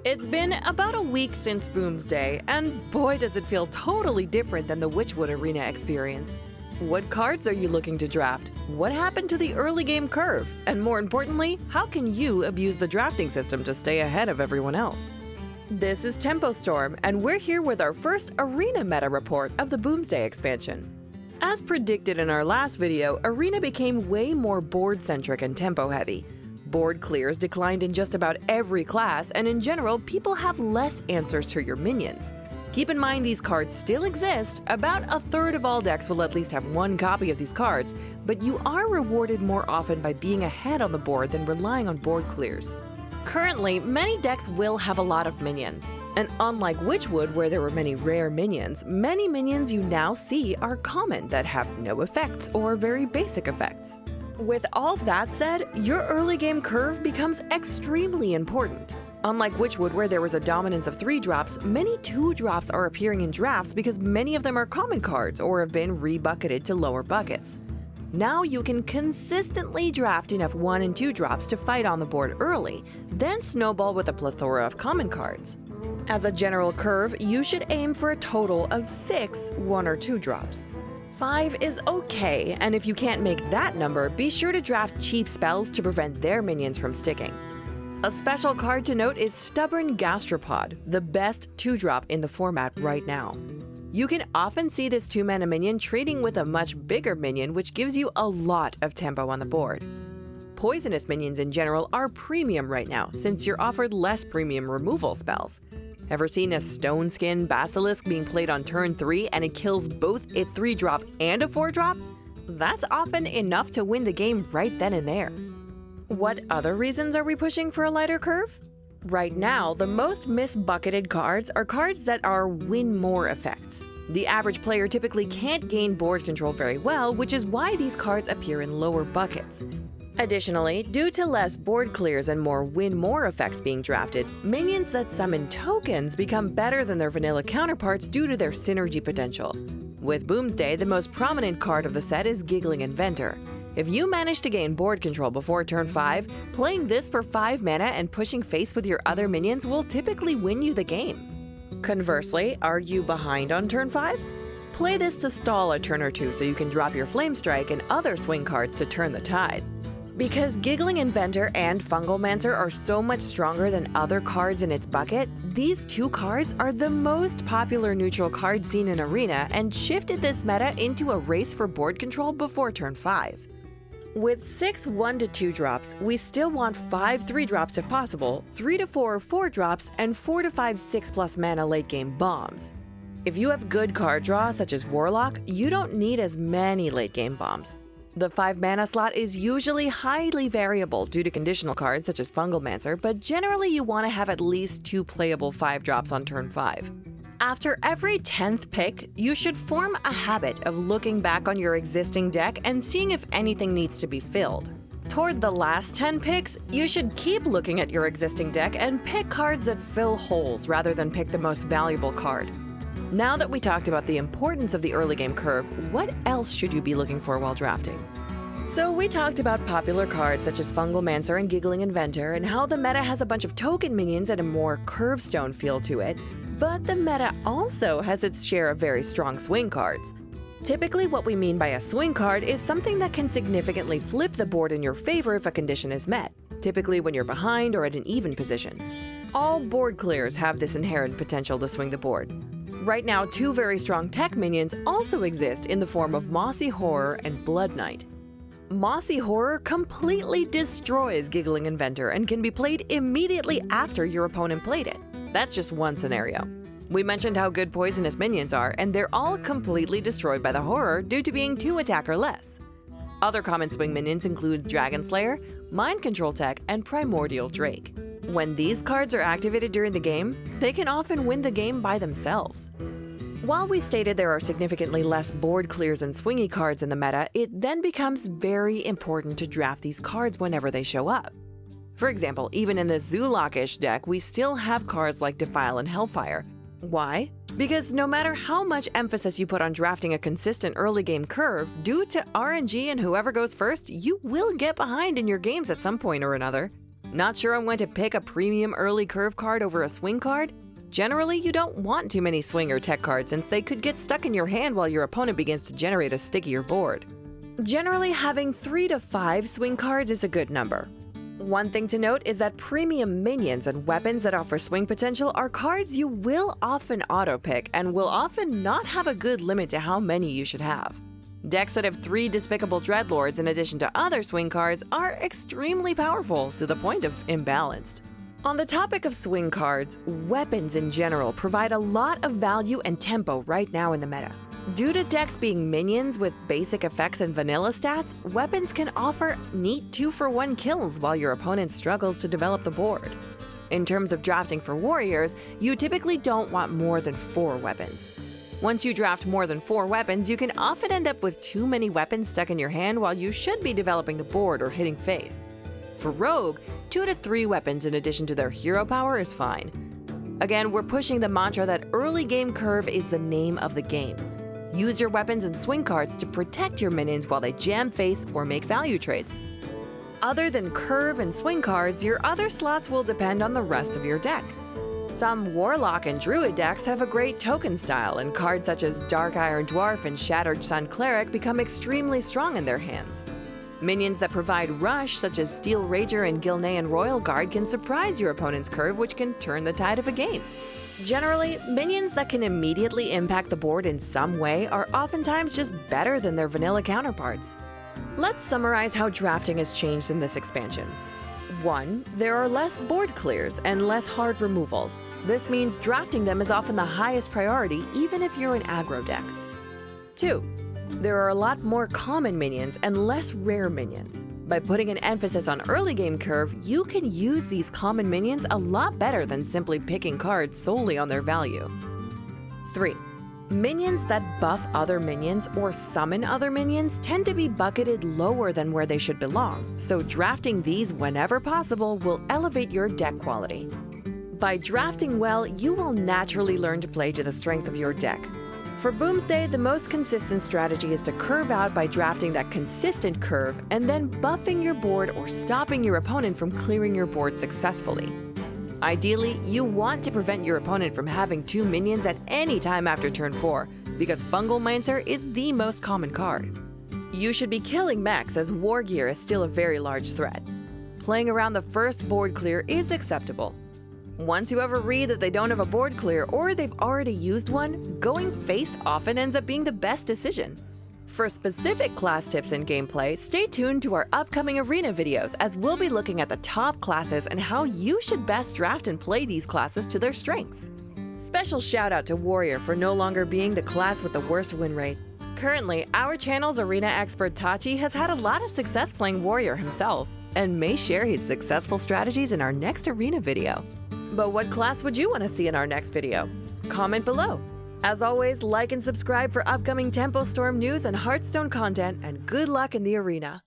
It's been about a week since Boomsday, and boy does it feel totally different than the Witchwood Arena experience. What cards are you looking to draft? What happened to the early game curve? And more importantly, how can you abuse the drafting system to stay ahead of everyone else? This is Tempo Storm, and we're here with our first Arena meta report of the Boomsday expansion. As predicted in our last video, Arena became way more board-centric and tempo-heavy. Board clears declined in just about every class, and in general, people have less answers to your minions. Keep in mind these cards still exist. About a third of all decks will at least have one copy of these cards, but you are rewarded more often by being ahead on the board than relying on board clears. Currently, many decks will have a lot of minions, and unlike Witchwood where there were many rare minions you now see are common that have no effects or very basic effects. With all that said, your early game curve becomes extremely important. Unlike Witchwood where there was a dominance of 3-drops, many 2-drops are appearing in drafts because many of them are common cards or have been re-bucketed to lower buckets. Now you can consistently draft enough 1 and 2 drops to fight on the board early, then snowball with a plethora of common cards. As a general curve, you should aim for a total of 6 1 or 2 drops. 5 is okay, and if you can't make that number, be sure to draft cheap spells to prevent their minions from sticking. A special card to note is Stubborn Gastropod, the best 2-drop in the format right now. You can often see this 2-mana minion trading with a much bigger minion, which gives you a lot of tempo on the board. Poisonous minions in general are premium right now, since you're offered less premium removal spells. Ever seen a Stone Skin Basilisk being played on turn 3 and it kills both a 3-drop and a 4-drop? That's often enough to win the game right then and there. What other reasons are we pushing for a lighter curve? Right now, the most misbucketed cards are cards that are win more effects. The average player typically can't gain board control very well, which is why these cards appear in lower buckets. Additionally, due to less board clears and more win more effects being drafted, minions that summon tokens become better than their vanilla counterparts due to their synergy potential. With Boomsday, the most prominent card of the set is Giggling Inventor. If you manage to gain board control before turn 5, playing this for 5 mana and pushing face with your other minions will typically win you the game. Conversely, are you behind on turn 5? Play this to stall a turn or 2 so you can drop your Flame Strike and other swing cards to turn the tide. Because Giggling Inventor and Fungalmancer are so much stronger than other cards in its bucket, these 2 cards are the most popular neutral card seen in Arena and shifted this meta into a race for board control before turn 5. With 6 1 to 2 drops, we still want 5 3-drops if possible, 3 to 4 4-drops, and 4 to 5 6+ mana late game bombs. If you have good card draw such as Warlock, you don't need as many late game bombs. The 5 mana slot is usually highly variable due to conditional cards such as Fungalmancer, but generally you want to have at least 2 playable 5-drops on turn 5. After every 10th pick, you should form a habit of looking back on your existing deck and seeing if anything needs to be filled. Toward the last 10 picks, you should keep looking at your existing deck and pick cards that fill holes rather than pick the most valuable card. Now that we talked about the importance of the early game curve, what else should you be looking for while drafting? So we talked about popular cards such as Fungalmancer and Giggling Inventor and how the meta has a bunch of token minions and a more curvestone feel to it, but the meta also has its share of very strong swing cards. Typically what we mean by a swing card is something that can significantly flip the board in your favor if a condition is met, typically when you're behind or at an even position. All board clears have this inherent potential to swing the board. Right now, 2 very strong tech minions also exist in the form of Mossy Horror and Blood Knight. Mossy Horror completely destroys Giggling Inventor and can be played immediately after your opponent played it. That's just one scenario. We mentioned how good poisonous minions are, and they're all completely destroyed by the Horror due to being 2 attack or less. Other common swing minions include Dragon Slayer, Mind Control Tech, and Primordial Drake. When these cards are activated during the game, they can often win the game by themselves. While we stated there are significantly less board clears and swingy cards in the meta, it then becomes very important to draft these cards whenever they show up. For example, even in the Zoolock-ish deck, we still have cards like Defile and Hellfire. Why? Because no matter how much emphasis you put on drafting a consistent early game curve, due to RNG and whoever goes first, you will get behind in your games at some point or another. Not sure on when to pick a premium early curve card over a swing card? Generally, you don't want too many swing or tech cards since they could get stuck in your hand while your opponent begins to generate a stickier board. Generally, having 3 to 5 swing cards is a good number. One thing to note is that premium minions and weapons that offer swing potential are cards you will often auto-pick and will often not have a good limit to how many you should have. Decks that have 3 despicable dreadlords in addition to other swing cards are extremely powerful to the point of imbalanced. On the topic of swing cards, weapons in general provide a lot of value and tempo right now in the meta. Due to decks being minions with basic effects and vanilla stats, weapons can offer neat 2-for-1 kills while your opponent struggles to develop the board. In terms of drafting for warriors, you typically don't want more than 4 weapons. Once you draft more than 4 weapons, you can often end up with too many weapons stuck in your hand while you should be developing the board or hitting face. For rogue, 2 to 3 weapons in addition to their hero power is fine. Again, we're pushing the mantra that early game curve is the name of the game. Use your weapons and swing cards to protect your minions while they jam face or make value trades. Other than curve and swing cards, your other slots will depend on the rest of your deck. Some Warlock and Druid decks have a great token style, and cards such as Dark Iron Dwarf and Shattered Sun Cleric become extremely strong in their hands. Minions that provide rush, such as Steel Rager and Gilnean Royal Guard, can surprise your opponent's curve, which can turn the tide of a game. Generally, minions that can immediately impact the board in some way are oftentimes just better than their vanilla counterparts. Let's summarize how drafting has changed in this expansion. 1. There are less board clears and less hard removals. This means drafting them is often the highest priority, even if you're an aggro deck. 2. There are a lot more common minions and less rare minions. By putting an emphasis on early game curve, you can use these common minions a lot better than simply picking cards solely on their value. 3. Minions that buff other minions or summon other minions tend to be bucketed lower than where they should belong, so drafting these whenever possible will elevate your deck quality. By drafting well, you will naturally learn to play to the strength of your deck. For Boomsday, the most consistent strategy is to curve out by drafting that consistent curve and then buffing your board or stopping your opponent from clearing your board successfully. Ideally, you want to prevent your opponent from having 2 minions at any time after turn 4, because Fungal Mancer is the most common card. You should be killing mechs, as war gear is still a very large threat. Playing around the first board clear is acceptable. Once you ever read that they don't have a board clear or they've already used one, going face often ends up being the best decision. For specific class tips and gameplay, stay tuned to our upcoming arena videos, as we'll be looking at the top classes and how you should best draft and play these classes to their strengths. Special shout out to Warrior for no longer being the class with the worst win rate. Currently, our channel's arena expert Tachi has had a lot of success playing Warrior himself, and may share his successful strategies in our next arena video. But what class would you want to see in our next video? Comment below. As always, like and subscribe for upcoming Tempo Storm news and Hearthstone content, and good luck in the arena.